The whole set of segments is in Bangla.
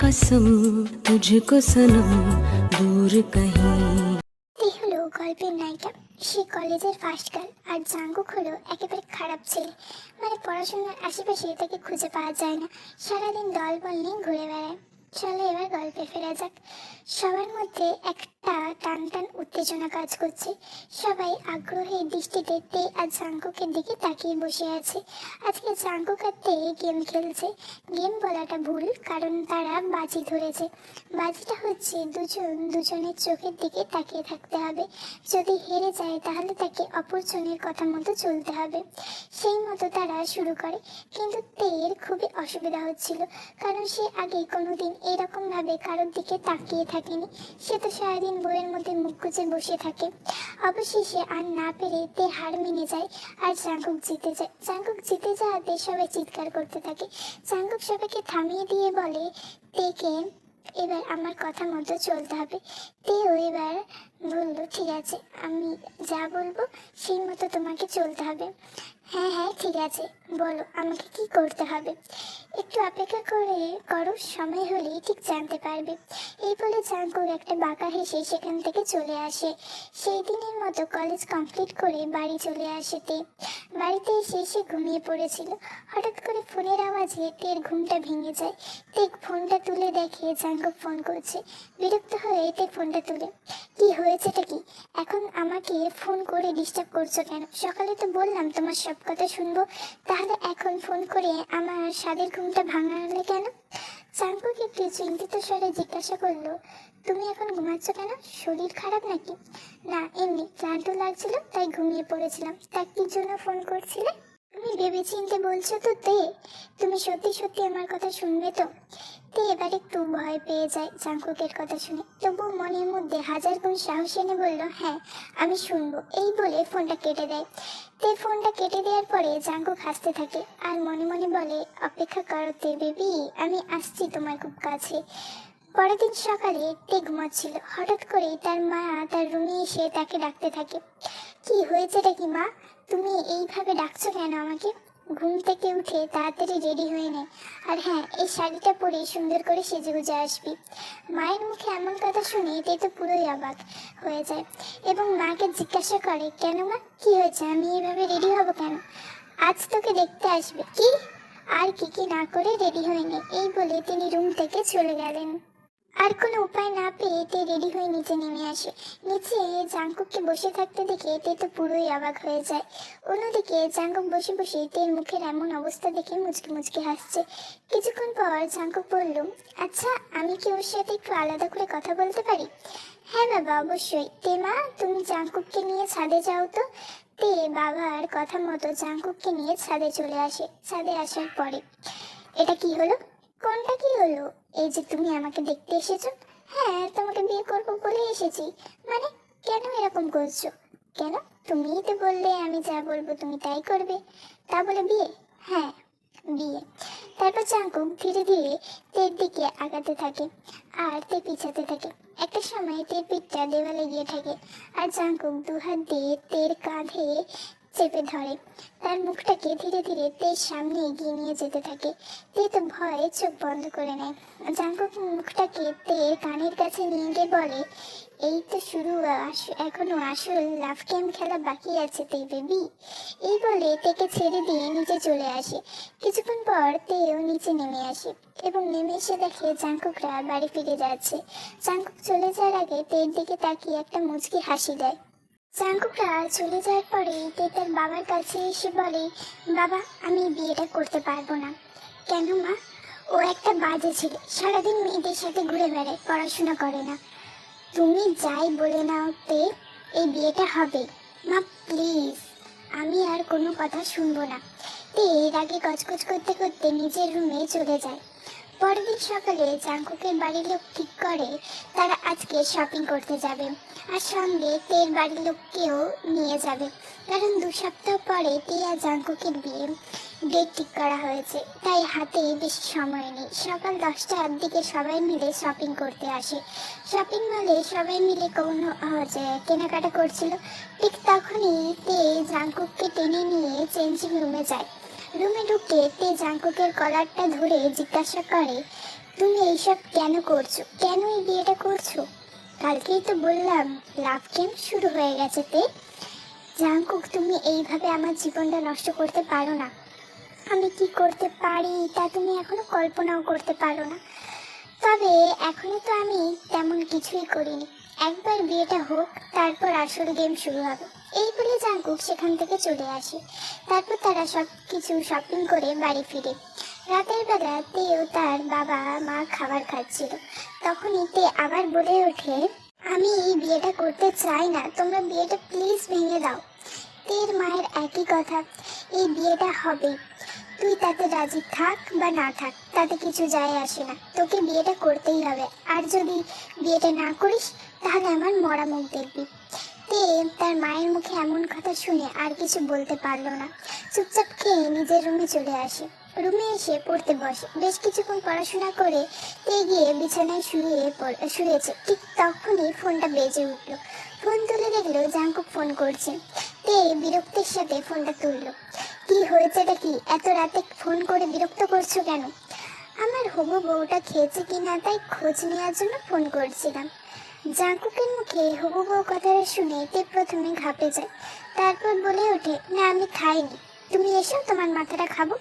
कसम तुझको सनम दूर कहीं। হলো গল্পের নায়িকা। সে কলেজের ফার্স্ট গার্ল, আর জাঙ্কুক হলো একেবারে খারাপ ছেলে। মানে পড়াশোনার আশেপাশে তাকে খুঁজে পাওয়া যায় না, সারাদিন দল বল নিয়ে ঘুরে বেড়ায়। চলো এবার গল্পে ফেরা যাক। সবার মধ্যে একটা টান টান উত্তেজনা কাজ করছে। সবাই আগ্রহের দৃষ্টিতে তে আর জাঙ্কুকের দিকে তাকিয়ে বসে আছে। আজকে জাঙ্কুক আর তে গেম খেলছে। গেম বলাটা ভুল, কারণ তারা বাজি ধরেছে। বাজিটা হচ্ছে দুজন দুজনের চোখের দিকে তাকিয়ে থাকতে হবে। যদি হেরে যায় তাহলে তাকে অপরজনের কথা মতো চলতে হবে। সেই মতো তারা শুরু করে। কিন্তু তের খুবই অসুবিধা হচ্ছিল, কারণ সে আগে কোনোদিন এরকম ভাবে কারোর দিকে তাকিয়ে থাকেনি। সে তো সারাদিন বইয়ের মধ্যে মুখ গুজে বসে থাকে। অবশেষে আর না পেরে তে হার মেনে যায়, আর জাঙ্কুক জিতে যায়। জাঙ্কুক জিতে যাওয়াতে সবাই চিৎকার করতে থাকে। জাঙ্কুক সবাইকে থামিয়ে দিয়ে বলে, তেকে এবার আমার কথা মতো চলতে হবে। তেও এবার বললো, ঠিক আছে, আমি যা বলবো সেই মতো তোমাকে চলতে হবে। হ্যাঁ হ্যাঁ ঠিক আছে, বলো আমাকে কি করতে হবে। একটু অপেক্ষা করো, সময় হলেই ঠিক জানতে পারবে। এই বলে জাঙ্কুক একটা বাঁকা হেসে সেখান থেকে চলে আসে। সেই দিনের মতো কলেজ কমপ্লিট করে বাড়ি চলে আসে তে। বাড়িতে এসে সে ঘুমিয়ে পড়েছিল। হঠাৎ করে ফোনের আওয়াজে তের ঘুমটা ভেঙে যায়। তে ফোনটা তুলে দেখে জাঙ্কুক ফোন করছে। বিরক্ত হয়ে তে ফোনটা তুলে, কি হয়েছেটা কি? এখন আমাকে ফোন করে ডিস্টার্ব করছো কেন? সকালে তো বললাম তোমার সব কথা শুনবো, তাহলে এখন ফোন করে আমার স্বাদের ঘুমটা ভাঙালে কেন? জাঙ্কুক একটু চিন্তিত স্বরে জিজ্ঞাসা করলো, তুমি এখন ঘুমাচ্ছ কেন? শরীর খারাপ নাকি? না, এমনি ক্লান্ত লাগছিল তাই ঘুমিয়ে পড়েছিলাম। তা কি জন্য ফোন করছিলে? তুমি ভেবে চিনতে বলছো তো তে? তুমি সত্যি সত্যি আমার কথা শুনবে তো? তে এবার একটু ভয় পেয়ে যায় জাঙ্কুকের কথা শুনে, তবু মনের মধ্যে হাজার গুণ সাহস এনে বলল, হ্যাঁ আমি শুনবো। এই বলে ফোনটা কেটে দেয়। তে ফোনটা কেটে দেওয়ার পরে জাঙ্কুক হাসতে থাকে আর মনে মনে বলে, অপেক্ষা করো তে বেবি, আমি আসছি তোমার খুব কাছে। পরের দিন সকালে তে ঘুমাচ্ছিল। হঠাৎ করে তার মা তার রুমে এসে তাকে ডাকতে থাকে। কি হয়েছেটা কি মা? তুমি এইভাবে ডাকছো কেন আমাকে? ঘুম থেকে উঠে তাড়াতাড়ি রেডি হয়ে নে, আর হ্যাঁ এই শাড়িটা পরে সুন্দর করে সেজেগুজে আসবি। মায়ের মুখে এমন কথা শুনে তে তো পুরোই অবাক হয়ে যায় এবং মাকে জিজ্ঞাসা করে, কেন মা, কি হয়েছে? আমি এইভাবে রেডি হব কেন? আজ তোকে দেখতে আসবে। কি? আর কি না করে রেডি হয়ে নে, এই বলে তিনি রুম থেকে চলে গেলেন। আর কোনো উপায় না পেয়ে তে রেডি হয়ে নিচে নেমে আসে। নিচে জাঙ্কুককে বসে থাকতে দেখে তে তো পুরোই অবাক হয়ে যায়। অন্যদিকে জাঙ্কুক বসে বসে তের মুখের এমন অবস্থা দেখে মুচকি মুচকি হাসছে। কিছুক্ষণ পর জাঙ্কুক বলল, আচ্ছা আমি কি ওর সাথে একটু আলাদা করে কথা বলতে পারি? হ্যাঁ বাবা, অবশ্যই। তে মা, তুমি জাঙ্কুককে নিয়ে ছাদে যাও তো। তে বাবার কথা মতো জাঙ্কুককে নিয়ে ছাদে চলে আসে। ছাদে আসার পরে, এটা কি হলো? কোনটা কি হলো? এই যে তুমি আমাকে দেখতে এসেছো। হ্যাঁ, তোমাকে বিয়ে করবো বলে এসেছি। মানে কেন এরকম করছো? কেন? তুমিই তো বললে আমি যা বলবো তুমি তাই করবে। তা বলে বিয়ে? হ্যাঁ, বিয়ে। তারপর জাঙ্কুক ধীরে ধীরে তের দিকে আগাতে থাকে আর তে পিছাতে থাকে। একটা সময় তের পিঠটা দেওয়ালে গিয়ে থাকে আর জাঙ্কুক দুহাত দিয়ে তের কাঁধে চেপে ধরে। তার মুখটাকে ধীরে ধীরে তের সামনে এগিয়ে নিয়ে যেতে থাকে। তে তো ভয়ে চোখ বন্ধ করে নেয়। জাঙ্কুক মুখটাকে তের কানের কাছে নিয়ে গিয়ে বলে, এই তো শুরু, এখনো আসল লাভ গেম খেলা বাকি আছে তে বেবি। এই বলে তেকে ছেড়ে দিয়ে নিচে চলে আসে। কিছুক্ষণ পর তেও নিচে নেমে আসে এবং নেমে এসে দেখে জাঙ্কুকরা বাড়ি ফিরে যাচ্ছে। জাঙ্কুক চলে যাওয়ার আগে তের দিকে তাকিয়ে একটা মুচকি হাসি দেয়। জাঙ্কুকরা চলে যাওয়ার পরে তে তার বাবার কাছে এসে বলে, বাবা আমি বিয়েটা করতে পারবো না। কেন মা? ও একটা বাজে ছেলে, সারাদিন মেয়েদের সাথে ঘুরে বেড়ায়, পড়াশোনা করে না। তুমি যাই বলে নাও তে, এই বিয়েটা হবে। মা প্লিজ, আমি আর কোনো কথা শুনবো না। তে এর আগে কচকচ করতে করতে নিজের রুমে চলে যায়। পরের দিন সকালে জাঙ্কুকের বাড়ির লোক ঠিক করে তারা আজকে শপিং করতে যাবে, আর সঙ্গে তের বাড়ির লোককেও নিয়ে যাবে, কারণ 2 সপ্তাহ পরে তে আর জাঙ্কুকের বিয়ে ডেট ঠিক করা হয়েছে। তাই হাতে বেশি সময় নেই। সকাল 10টার দিকে সবাই মিলে শপিং করতে আসে। শপিং মলে সবাই মিলে কোনো কেনাকাটা করছিল। ঠিক তখনই তে জাঙ্কুককে টেনে নিয়ে চেঞ্জিং রুমে যায়। রুমে ঢুকে তে জাঙ্কুকের কলারটা ধরে জিজ্ঞাসা করে, তুমি এইসব কেন করছো? কেন এই বিয়েটা করছো? কালকেই তো বললাম লাভ গেম শুরু হয়ে গেছে। জাঙ্কুক, তুমি এইভাবে আমার জীবনটা নষ্ট করতে পারো না। আমি কি করতে পারি তা তুমি এখনো কল্পনাও করতে পারো না। তবে এখনো তো আমি তেমন কিছুই করিনি। একবার বিয়েটা হোক, তারপর আসল গেম শুরু হবে। এই বলে জাঙ্কুক সেখান থেকে চলে আসে। তারপর তারা সব কিছু শপিং করে বাড়ি ফিরে। রাতের বেলা তে ও তার বাবা মা খাবার খাচ্ছিল। তখনই তে আবার বলে ওঠে, আমি এই বিয়েটা করতে চাই না, তোমরা বিয়েটা প্লিজ ভেঙে দাও। তের মায়ের একই কথা, এই বিয়েটা হবে, তুই তাতে রাজি থাক বা না থাক তাতে কিছু যায় আসে না, তোকে বিয়েটা করতেই হবে। আর যদি বিয়েটা না করিস তাহলে আমার মরা মুখ দেখবি। তে তার মায়ের মুখে এমন কথা শুনে আর কিছু বলতে পারলো না। চুপচাপ খেয়ে নিজের রুমে চলে আসে। রুমে এসে পড়তে বসে। বেশ কিছুক্ষণ পড়াশোনা করে তে গিয়ে বিছানায় শুয়েছে। ঠিক তখনই ফোনটা বেজে উঠলো। ফোন তুলে দেখলো জাঙ্কুক ফোন করছে। তে বিরক্তির সাথে ফোনটা তুললো। কি হয়েছেটা কি? এত রাতে ফোন করে বিরক্ত করছো কেন? আমার হবু বউটা খেয়েছে কিনা তাই খোঁজ নেওয়ার জন্য ফোন করছিলাম। জাঙ্কুকের মুখে হবু বউ কথাটা শুনে তে প্রথমে ঘাবড়ে যায়। তারপর বলে ওঠে, না আমি খাইনি, তুমি এসো তোমার মাথাটা খাবো।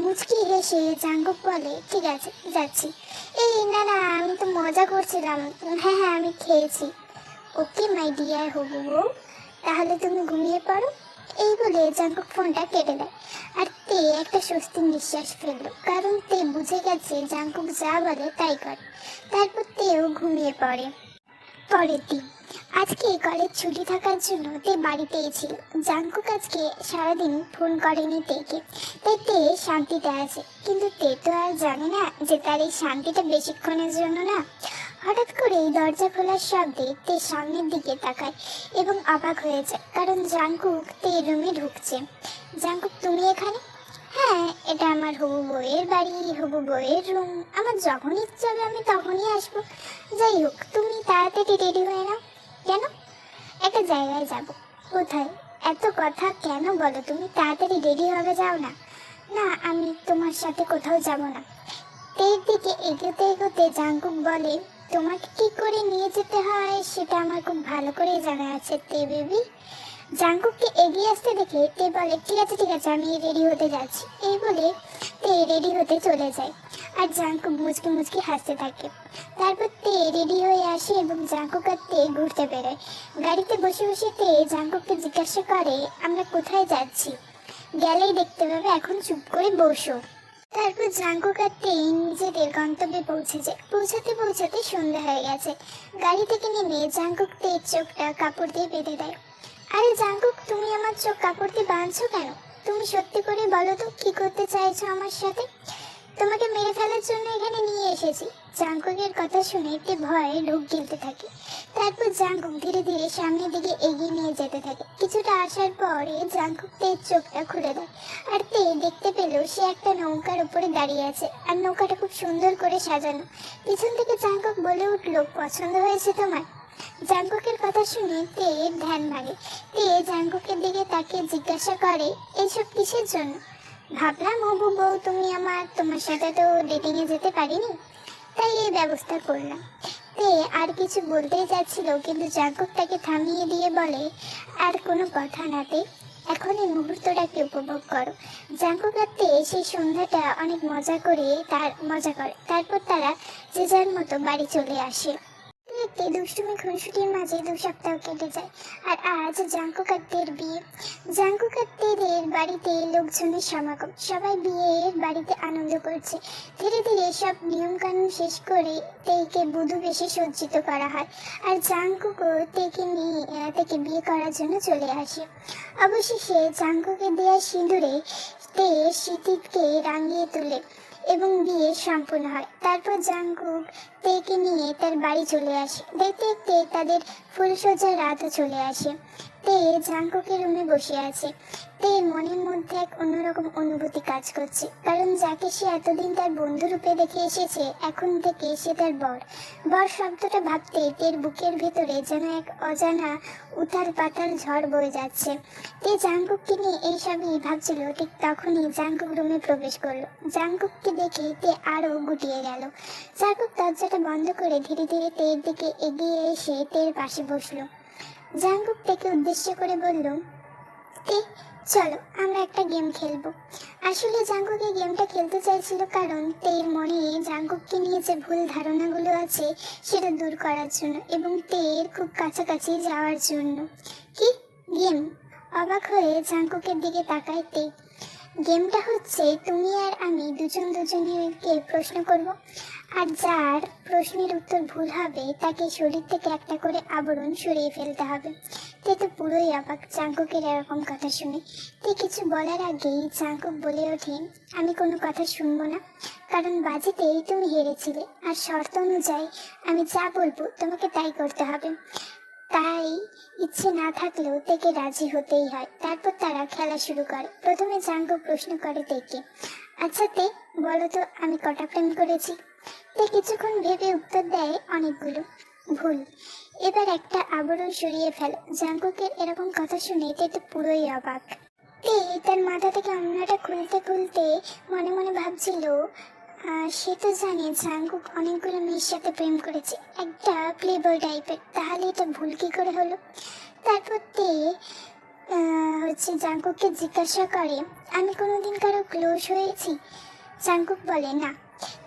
মুচকি হেসে জাঙ্কুক বলে, ঠিক আছে যাচ্ছি। এই না না, আমি তো মজা করছিলাম। হ্যাঁ হ্যাঁ, আমি খেয়েছি। ওকে মাই ডিয়ার হবু বউ, তাহলে তুমি ঘুমিয়ে পড়ো। এই বলে জাঙ্কুক ফোনটা কেটে দেয়। আর তে একটা স্বস্তির নিঃশ্বাস ফেললো, কারণ তে বুঝে গেছে জাঙ্কুক যা বলে তাই করে। তারপর তেও ঘুমিয়ে পড়ে। পরের দিন, আজকে কলেজ ছুটি থাকার জন্য তে বাড়িতেই ছিল। জাঙ্কুক আজকে সারাদিন ফোন করেনি তেকে, তাই তে শান্তিতে আছে। কিন্তু তে তো আর জানে না যে তার এই শান্তিটা বেশিক্ষণের জন্য না। হঠাৎ করে দরজা খোলার শব্দে তে সামনের দিকে তাকায় এবং অবাক হয়ে যায়, কারণ জাঙ্কুক তে রুমে ঢুকছে। জাঙ্কুক, তুমি এখানে? হ্যাঁ, এটা আমার হবু বউয়ের বাড়ি, হবু বউয়ের রুম। আমার যখন ইচ্ছে হবে আমি তখনই আসবো। যাই হোক, তুমি তাড়াতাড়ি রেডি হয়ে নাও। কেন? একটা জায়গায় যাব। কোথায়? এত কথা কেন বলো তুমি? তাড়াতাড়ি রেডি হবে, যাও না। না, আমি তোমার সাথে কোথাও যাব না। তের দিকে এগোতে এগোতে জাঙ্কুক বলে, তোমাকে কি করে নিয়ে যেতে হয় সেটা আমার খুব ভালো করে জানা আছে তে বেবি। জাঙ্কুককে এগিয়ে আসতে দেখে তে বলে, ঠিক আছে ঠিক আছে, আমি রেডি হতে যাচ্ছি। এই বলে তে রেডি হতে চলে যায়। আর জাঙ্কুক মুচকি মুচকি হাসতে থাকে। তারপর তে রেডি হয়ে আসে এবং জাঙ্কুক আর তে ঘুরতে বেরোয়। গাড়িতে বসে বসে তে জাঙ্কুককে জিজ্ঞাসা করে, আমরা কোথায় যাচ্ছি? গেলেই দেখতে পাবে, এখন চুপ করে বসো। তারপর জাঙ্কুক আর তে নিজেদের গন্তব্যে পৌঁছে যায়। পৌঁছাতে পৌঁছাতে সন্ধ্যা হয়ে গেছে। গাড়ি থেকে নেমে জাঙ্কুক তের চোখটা কাপড় দিয়ে বেঁধে দেয়। আরে জাঙ্কুক, তুমি আমার চোখ কাপড় দিয়ে বাঁধছো কেন? তুমি সত্যি করে বলো তো, কি করতে চাইছো আমার সাথে? তোমাকে মেরে ফেলার জন্য এখানে নিয়ে এসেছি। জাঙ্কুকের কথা শুনে তে ভয়ে ঢোক গিলতে থাকে। তারপর জাঙ্কুক ধীরে ধীরে সামনের দিকে এগিয়ে নিয়ে যেতে থাকে। কিছুটা আসার পরে জাঙ্কুক তের চোখটা খুলে দেয়। আর তে দেখতে পেল সে একটা নৌকার উপরে দাঁড়িয়ে আছে, আর নৌকাটা খুব সুন্দর করে সাজানো। পিছন থেকে জাঙ্কুক বলে উঠলো, পছন্দ হয়েছে তোমার? জাঙ্কুকের কথা শুনে তে ধ্যান ভাঙে। তে জাঙ্কুকের দিকে তাকে জিজ্ঞাসা করে, এইসব কিসের জন্য? ভাবলাম হবু বউ তুমি আমার, তোমার সাথে তো ডেটিং এ যেতে পারিনি, তাই এই ব্যবস্থা করলাম। তে আর কিছু বলতেই যাচ্ছিল, কিন্তু জাঙ্কুক তাকে থামিয়ে দিয়ে বলে, আর কোনো কথা না তে, এখন এই মুহূর্তটাকে উপভোগ করো। জাঙ্কুক আর তে সেই সন্ধ্যাটা অনেক মজা করে। তারপর তারা যে যার মতো বাড়ি চলে আসে। একটি দুষ্টুমি খুনসুটির মাঝে 2 সপ্তাহ কেটে যায়। আর আজ জাঙ্কুক আর তের বিয়ে। জাঙ্কুক আর তেদের বাড়িতে লোকজনের সমাগম। সবাই বিয়ের বাড়িতে আনন্দ করছে। ধীরে ধীরে সব নিয়ম কানুন শেষ করে তেকে বধূ বেশে সজ্জিত করা হয়। আর জাঙ্কুকও তেকে বিয়ে করার জন্য চলে আসে। অবশেষে জাঙ্কুকে দেওয়া সিঁদুরে তে সিঁথিকে রাঙিয়ে তোলে এবং বিয়ে সম্পূর্ণ হয়। তারপর জাঙ্কুক তেকে নিয়ে তার বাড়ি চলে আসে। দেখতে দেখতে তাদের ফুলসজ্জার রাতও চলে আসে। তে জাঙ্কুকের রুমে বসে আছে। তের মনের মধ্যে এক অন্যরকম অনুভূতি কাজ করছে, কারণ যাকে সে এতদিন তার বন্ধু রূপে দেখে এসেছে এখন থেকে সে তার বর। বর শব্দটা ভাবতে তের বুকের ভেতরে যেন এক অজানা উথাল পাতাল ঝড় বয়ে যাচ্ছে। তে জাঙ্কুককে নিয়ে এইসবই ভাবছিল, ঠিক তখনই জাঙ্কুক রুমে প্রবেশ করলো। জাঙ্কুককে দেখে তে আরো গুটিয়ে গেল। জাঙ্কুক দরজাটা বন্ধ করে ধীরে ধীরে তের দিকে এগিয়ে এসে তের পাশে বসলো। জাঙ্কুক তেকে উদ্দেশ্য করে বলল, তে চলো আমরা একটা গেম খেলবো। আসলে জাঙ্কুক এই গেমটা খেলতে চাইছিল কারণ তের মনে জাঙ্কুককে নিয়ে যে ভুল ধারণাগুলো আছে সেটা দূর করার জন্য এবং তের খুব কাছাকাছি যাওয়ার জন্য। কি গেম? অবাক হয়ে জাঙ্কুকের দিকে তাকায় তে। গেমটা হচ্ছে তুমি আর আমি দুজন দুজনকে প্রশ্ন করব, আর যার প্রশ্নের উত্তর ভুল হবে তাকে শরীর থেকে একটা করে আবরণ সরিয়ে ফেলতে হবে। তে তো পুরোই অবাক জাঙ্কুকের এরকম কথা শুনে। তে কিছু বলার আগেই জাঙ্কুক বলে ওঠে, আমি কোনো কথা শুনবো না, কারণ বাজিতেই তুমি হেরেছিলে আর শর্ত অনুযায়ী আমি যা বলবো তোমাকে তাই করতে হবে। তাই ইচ্ছে না থাকলেও তেকে রাজি হতেই হয়। তারপর তারা খেলা শুরু করে। প্রথমে জাঙ্কুক প্রশ্ন করে তেকে, আচ্ছা তে বলো তো আমি কটা প্রেম করেছি? তে কিছুক্ষণ ভেবে উত্তর দেয়, অনেকগুলো। ভুল। এবার একটা আবরণ সরিয়ে ফেলো। জাঙ্কুকের এরকম কথা শুনে তে তো পুরোই অবাক। তে তার মাথা থেকে অন্যটা খুলতে খুলতে মনে মনে ভাবছিল, সে তো জানে জাঙ্কুক অনেকগুলো মেয়ের সাথে প্রেম করেছে, একটা প্লেবয় টাইপের, তাহলে এটা ভুল কি করে হলো? তারপর তে জাঙ্কুককে জিজ্ঞাসা করে, আমি কোনোদিন কারো ক্লোজ হয়েছি? জাঙ্কুক বলে না।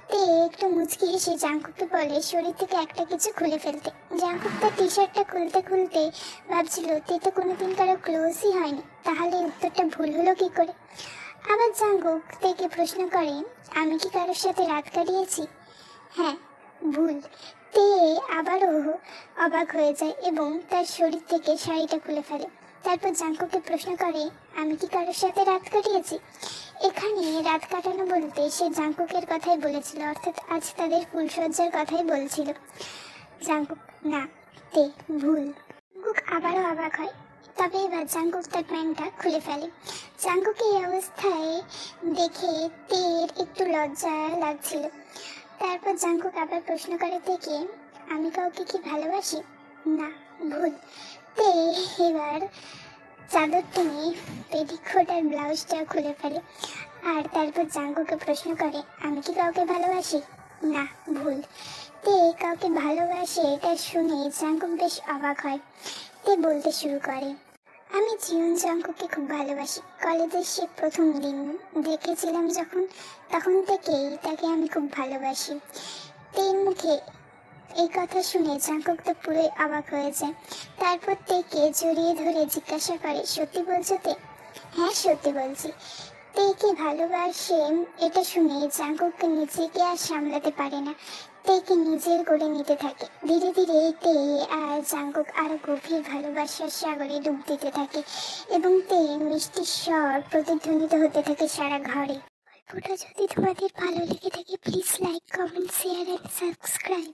তে একটু মুচকি হেসে জাঙ্কুককে বলে শরীর থেকে একটা কিছু খুলে ফেলতে। জাঙ্কুক তার টি শার্টটা খুলতে খুলতে ভাবছিল তে তো কোনোদিন কারো ক্লোজই হয়নি, তাহলে উত্তরটা ভুল হলো কি করে? আবার জাঙ্কুক তেকে প্রশ্ন করে, আমি কি কারোর সাথে রাত কাটিয়েছি? হ্যাঁ, ভুল। তে আবারও অবাক হয়ে যায় এবং তার শরীর থেকে শাড়িটা খুলে ফেলে। তারপর জাঙ্কুককে প্রশ্ন করে, আমি কি কারোর সাথে রাত কাটিয়েছি? এখানে রাত কাটানো বলতে সে জাঙ্কুকের কথাই বলেছিল, অর্থাৎ আজ তাদের ফুলসজ্জার কথাই বলছিল। জাঙ্কুক না, তে ভুল। জাঙ্কুক আবারও অবাক হয়। তবে এবার জাঙ্কুক তার প্যান্টটা খুলে ফেলে। জাঙ্কুকে এই অবস্থায় দেখে তের একটু লজ্জা লাগছিল। তারপর জাঙ্কুক আবার প্রশ্ন করে তেকে, আমি কাউকে কি ভালোবাসি? না, ভুল। তে এবার চাদর টেনে পেটিকোট আর ব্লাউজটা খুলে ফেলে আর তারপর জাঙ্কুকে প্রশ্ন করে, আমি কি কাউকে ভালোবাসি? না, ভুল। তে কাউকে ভালোবাসে এটা শুনে জাঙ্কুক বেশ অবাক হয়। তে বলতে শুরু করে, আমি জিয়ন জাঙ্কুককে খুব ভালোবাসি। কলেজের সে প্রথম দিন দেখেছিলাম যখন, তখন থেকেই তাকে আমি খুব ভালোবাসি। তের মুখে এই কথা শুনে জাঙ্কুক তো পুরোই অবাক হয়ে যায়। তারপর তেকে জড়িয়ে ধরে জিজ্ঞাসা করে, সত্যি বলছো তে? হ্যাঁ, সত্যি বলছি। তেকে ভালোবাসে এটা শুনে জাঙ্কুককে নিজেকে আর সামলাতে পারে না, তেকে নিজের করে নিতে থাকে। ধীরে ধীরে তে আর জাঙ্কুক আরো গভীর ভালোবাসার সাগরে ডুব দিতে থাকে এবং তে মিষ্টি স্বর প্রতিধ্বনিত হতে থাকে সারা ঘরে। গল্পটা যদি তোমাদের ভালো লেগে থাকে please like, comment, share and subscribe.